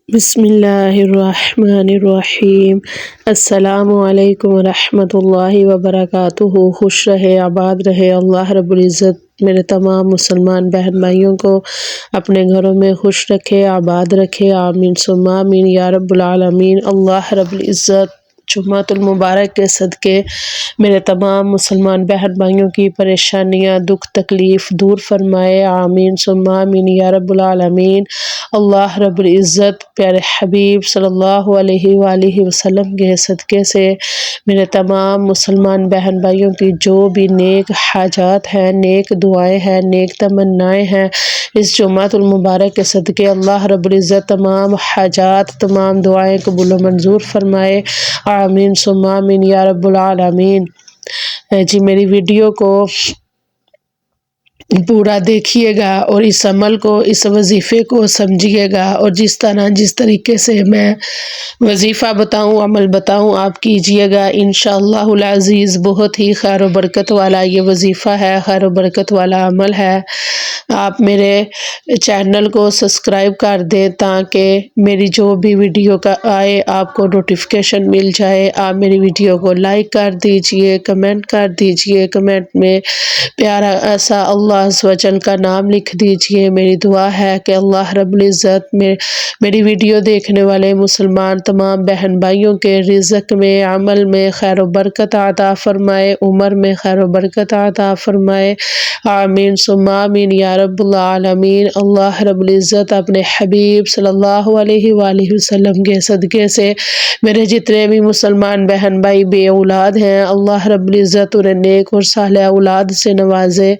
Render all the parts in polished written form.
بسم اللہ الرحمن الرحیم۔ السلام علیکم ورحمۃ اللہ وبرکاتہ۔ خوش رہے، آباد رہے اللہ رب العزت میرے تمام مسلمان بہن بھائیوں کو اپنے گھروں میں خوش رکھے، آباد رکھے، آمین ثم آمین یا رب العالمین۔ اللہ رب العزت جمعۃ المبارک کے صدقے میرے تمام مسلمان بہن بھائیوں کی پریشانیاں، دکھ تکلیف دور فرمائے، آمین ثم آمین یا رب العالمین۔ اللہ رب العزت پیارے حبیب صلی اللہ علیہ وآلہ وسلم کے صدقے سے میرے تمام مسلمان بہن بھائیوں کی جو بھی نیک حاجات ہیں، نیک دعائیں ہیں، نیک تمنائیں ہیں، اس جمعۃ المبارک کے صدقے اللہ رب العزت تمام حاجات، تمام دعائیں قبول و منظور فرمائے، آمین ثم آمین یا رب العالمین۔ جی میری ویڈیو کو پورا دیکھیے گا اور اس عمل کو، اس وظیفے کو سمجھیے گا، اور جس طریقے سے میں وظیفہ بتاؤں، عمل بتاؤں، آپ کیجیے گا انشاءاللہ العزیز۔ بہت ہی خیر و برکت والا یہ وظیفہ ہے، خیر و برکت والا عمل ہے۔ آپ میرے چینل کو سبسکرائب کر دیں تاکہ میری جو بھی ویڈیو کا آئے آپ کو نوٹیفیکیشن مل جائے۔ آپ میری ویڈیو کو لائک کر دیجئے، کمنٹ کر دیجئے، کمنٹ میں پیارا ایسا اللہ عز و جل کا نام لکھ دیجئے۔ میری دعا ہے کہ اللہ رب العزت میری ویڈیو دیکھنے والے مسلمان تمام بہن بھائیوں کے رزق میں، عمل میں خیر و برکت عطا فرمائے، عمر میں خیر و برکت عطا فرمائے، آمین ثم آمین یا رب العالمین۔ اللہ رب العزت اپنے حبیب صلی اللہ علیہ وآلہ وسلم کے صدقے سے میرے جتنے بھی مسلمان بہن بھائی بے اولاد ہیں، اللہ رب العزت انہیں نیک اور صالح اولاد سے نوازے۔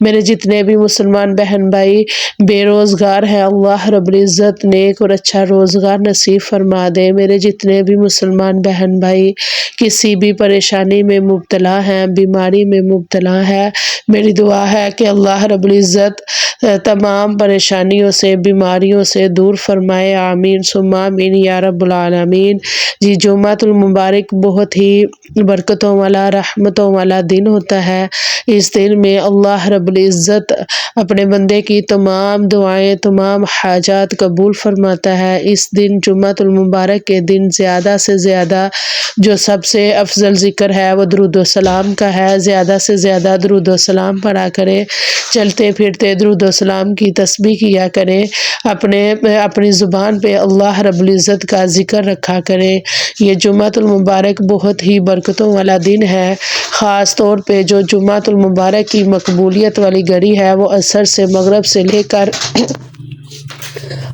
میرے جتنے بھی مسلمان بہن بھائی بے روزگار ہیں، اللہ رب العزت نیک اور اچھا روزگار نصیب فرما دے۔ میرے جتنے بھی مسلمان بہن بھائی کسی بھی پریشانی میں مبتلا ہیں، بیماری میں مبتلا ہے، میری دعا ہے کہ اللہ رب العزت تمام پریشانیوں سے، بیماریوں سے دور فرمائے، آمین ثم آمین یا رب العالمین۔ جی جمعۃ المبارک بہت ہی برکتوں والا، رحمتوں والا دن ہوتا ہے۔ اس دن میں اللہ رب العزت اپنے بندے کی تمام دعائیں، تمام حاجات قبول فرماتا ہے۔ اس دن جمعۃ المبارک کے دن زیادہ سے زیادہ جو سب سے افضل ذکر ہے وہ درود و سلام کا ہے۔ زیادہ سے زیادہ درود و سلام پڑھا کریں، چلتے پھرتے درود و سلام کی تسبیح کیا کریں، اپنی زبان پہ اللہ رب العزت کا ذکر رکھا کریں۔ یہ جمعۃ المبارک بہت ہی برکتوں والا دن ہے۔ خاص طور پہ جو جمعۃ المبارک کی مقبولیت والی گھڑی ہے وہ عصر سے مغرب سے لے کر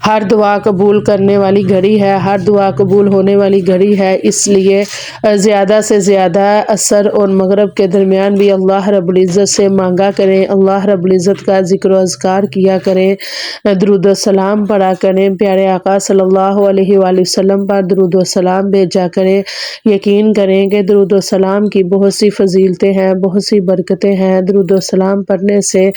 ہر دعا قبول کرنے والی گھڑی ہے، ہر دعا قبول ہونے والی گھڑی ہے۔ اس لیے زیادہ سے زیادہ عصر اور مغرب کے درمیان بھی اللہ رب العزت سے مانگا کریں، اللہ رب العزت کا ذکر و اذکار کیا کریں، درود و سلام پڑھا کریں، پیارے آقا صلی اللہ علیہ وآلہ وسلم پر درود و سلام بھیجا کریں۔ یقین کریں کہ درود و سلام کی بہت سی فضیلتیں ہیں، بہت سی برکتیں ہیں۔ درود و سلام پڑھنے سے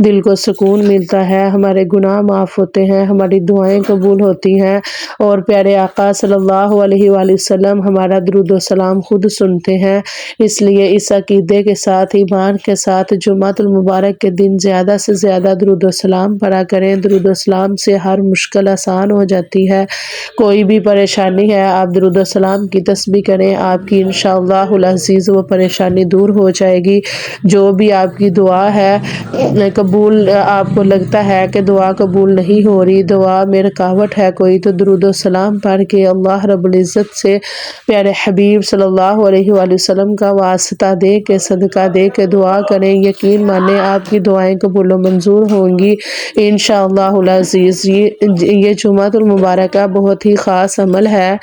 دل کو سکون ملتا ہے، ہمارے گناہ معاف ہوتے ہیں، ہماری دعائیں قبول ہوتی ہیں، اور پیارے آقا صلی اللہ علیہ وآلہ وسلم ہمارا درود و سلام خود سنتے ہیں۔ اس لیے اس عقیدے کے ساتھ، ایمان کے ساتھ جمعۃ المبارک کے دن زیادہ سے زیادہ درود و سلام پڑھا کریں۔ درود و سلام سے ہر مشکل آسان ہو جاتی ہے۔ کوئی بھی پریشانی ہے، آپ درود و سلام کی تسبیح کریں، آپ کی انشاءاللہ العزیز وہ پریشانی دور ہو جائے گی۔ جو بھی آپ کی دعا ہے قبول، آپ کو لگتا ہے کہ دعا قبول نہیں ہو رہی، دعا میں رکاوٹ ہے کوئی، تو درود و سلام پڑھ کے اللہ رب العزت سے پیارے حبیب صلی اللہ علیہ وآلہ وسلم کا واسطہ دے کے، صدقہ دے کے دعا کریں۔ یقین مانیں آپ کی دعائیں قبول و منظور ہوں گی انشاءاللہ العزیز۔ یہ جمعۃ المبارکہ بہت ہی خاص عمل ہے،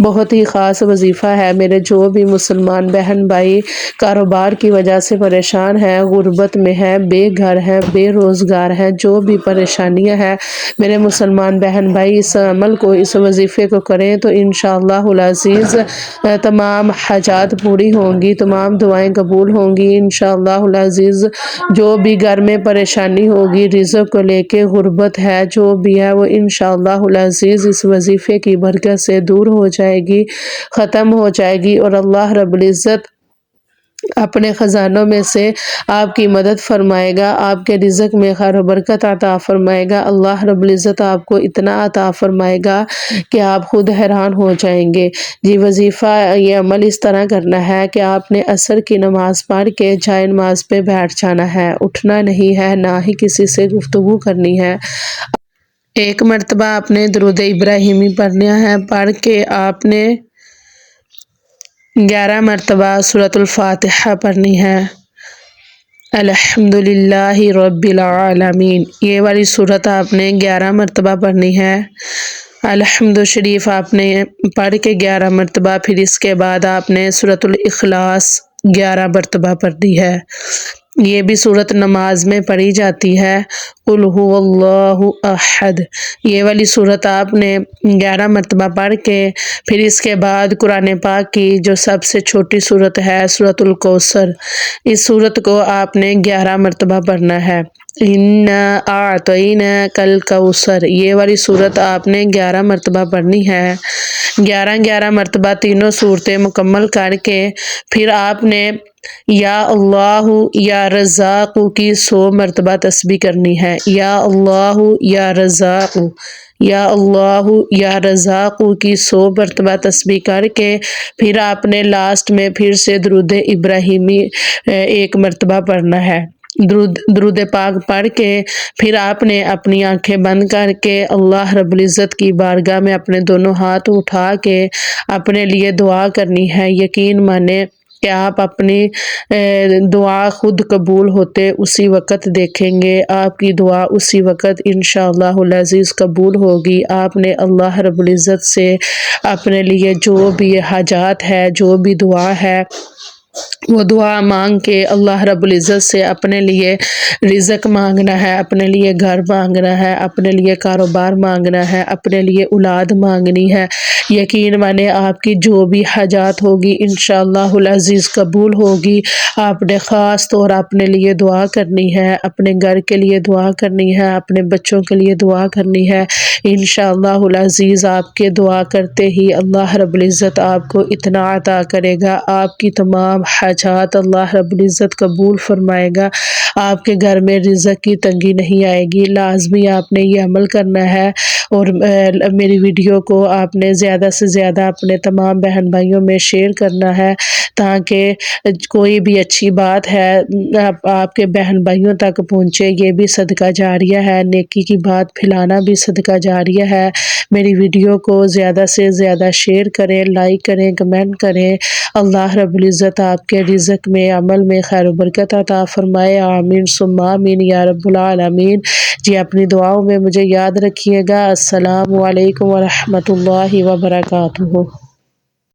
بہت ہی خاص وظیفہ ہے۔ میرے جو بھی مسلمان بہن بھائی کاروبار کی وجہ سے پریشان ہیں، غربت میں ہیں، بے گھر ہیں، بے روزگار ہیں، جو بھی پریشانیاں ہیں، میرے مسلمان بہن بھائی اس عمل کو، اس وظیفے کو کریں تو انشاءاللہ العزیز تمام حاجات پوری ہوں گی، تمام دعائیں قبول ہوں گی انشاءاللہ العزیز۔ جو بھی گھر میں پریشانی ہوگی، رزق کو لے کے غربت ہے، جو بھی ہے وہ انشاءاللہ العزیز اس وظیفے کی برکت سے دور ہو جائے گی، ختم ہو جائے گی، اور اللہ رب العزت اپنے خزانوں میں سے آپ کی مدد فرمائے گا، آپ کے رزق میں خیر و برکت عطا فرمائے گا۔ اللہ رب العزت آپ کو اتنا عطا فرمائے گا کہ آپ خود حیران ہو جائیں گے۔ جی وظیفہ یہ عمل اس طرح کرنا ہے کہ آپ نے عصر کی نماز پڑھ کے جائے نماز پہ بیٹھ جانا ہے، اٹھنا نہیں ہے، نہ ہی کسی سے گفتگو کرنی ہے۔ ایک مرتبہ آپ نے درود ابراہیمی پڑھنا ہے، پڑھ کے آپ نے 11 مرتبہ سورۃ الفاتحہ پڑھنی ہے۔ الحمدللہ رب العالمین، یہ والی سورت آپ نے 11 مرتبہ پڑھنی ہے۔ الحمد شریف آپ نے پڑھ کے 11 مرتبہ، پھر اس کے بعد آپ نے سورۃ الاخلاص 11 مرتبہ پڑھنی ہے۔ یہ بھی سورت نماز میں پڑھی جاتی ہے، قل هو اللہ احد۔ یہ والی سورت آپ نے 11 مرتبہ پڑھ کے پھر اس کے بعد قرآن پاک کی جو سب سے چھوٹی سورت ہے سورۃ الکوثر، اس سورت کو آپ نے 11 مرتبہ پڑھنا ہے۔ اِنَّا أَعْطَيْنَاكَ الْكَوْثَرَ، یہ والی سورت آپ نے 11 مرتبہ پڑھنی ہے۔ 11 مرتبہ تینوں صورتیں مکمل کر کے پھر آپ نے یا اللہ یا رزاق کی 100 مرتبہ تسبیح کرنی ہے۔ یا اللہ یا رزاق، یا اللہ یا رزاق کی 100 مرتبہ تسبیح کر کے پھر آپ نے لاسٹ میں پھر سے درود ابراہیمی 1 مرتبہ پڑھنا ہے۔ درود پاک پڑھ کے پھر آپ نے اپنی آنکھیں بند کر کے اللہ رب العزت کی بارگاہ میں اپنے دونوں ہاتھ اٹھا کے اپنے لیے دعا کرنی ہے۔ یقین مانے کہ آپ اپنی دعا خود قبول ہوتے اسی وقت دیکھیں گے، آپ کی دعا اسی وقت انشاءاللہ العزیز قبول ہوگی۔ آپ نے اللہ رب العزت سے اپنے لیے جو بھی حاجات ہے، جو بھی دعا ہے، وہ دعا مانگ کے اللہ رب العزت سے اپنے لیے رزق مانگنا ہے، اپنے لیے گھر مانگنا ہے، اپنے لیے کاروبار مانگنا ہے، اپنے لیے اولاد مانگنی ہے۔ یقین مانے آپ کی جو بھی حاجات ہوگی انشاءاللہ العزیز قبول ہوگی۔ آپ نے خاص طور اپنے لیے دعا کرنی ہے، اپنے گھر کے لیے دعا کرنی ہے، اپنے بچوں کے لیے دعا کرنی ہے۔ انشاءاللہ العزیز آپ کے دعا کرتے ہی اللہ رب العزت آپ کو اتنا عطا کرے گا، آپ کی تمام حاجات اللہ رب العزت قبول فرمائے گا، آپ کے گھر میں رزق کی تنگی نہیں آئے گی۔ لازمی آپ نے یہ عمل کرنا ہے اور میری ویڈیو کو آپ نے زیادہ سے زیادہ اپنے تمام بہن بھائیوں میں شیئر کرنا ہے تاکہ کوئی بھی اچھی بات ہے آپ کے بہن بھائیوں تک پہنچے۔ یہ بھی صدقہ جاریہ ہے، نیکی کی بات پھیلانا بھی صدقہ جاریہ ہے۔ میری ویڈیو کو زیادہ سے زیادہ شیئر کریں، لائک کریں، کمنٹ کریں۔ اللہ رب العزت آپ کے رزق میں، عمل میں خیر و برکت عطا فرمائے، آمین ثم آمین یا رب العالمین۔ جی اپنی دعاؤں میں مجھے یاد رکھیے گا۔ السلام علیکم ورحمۃ اللہ وبرکاتہ۔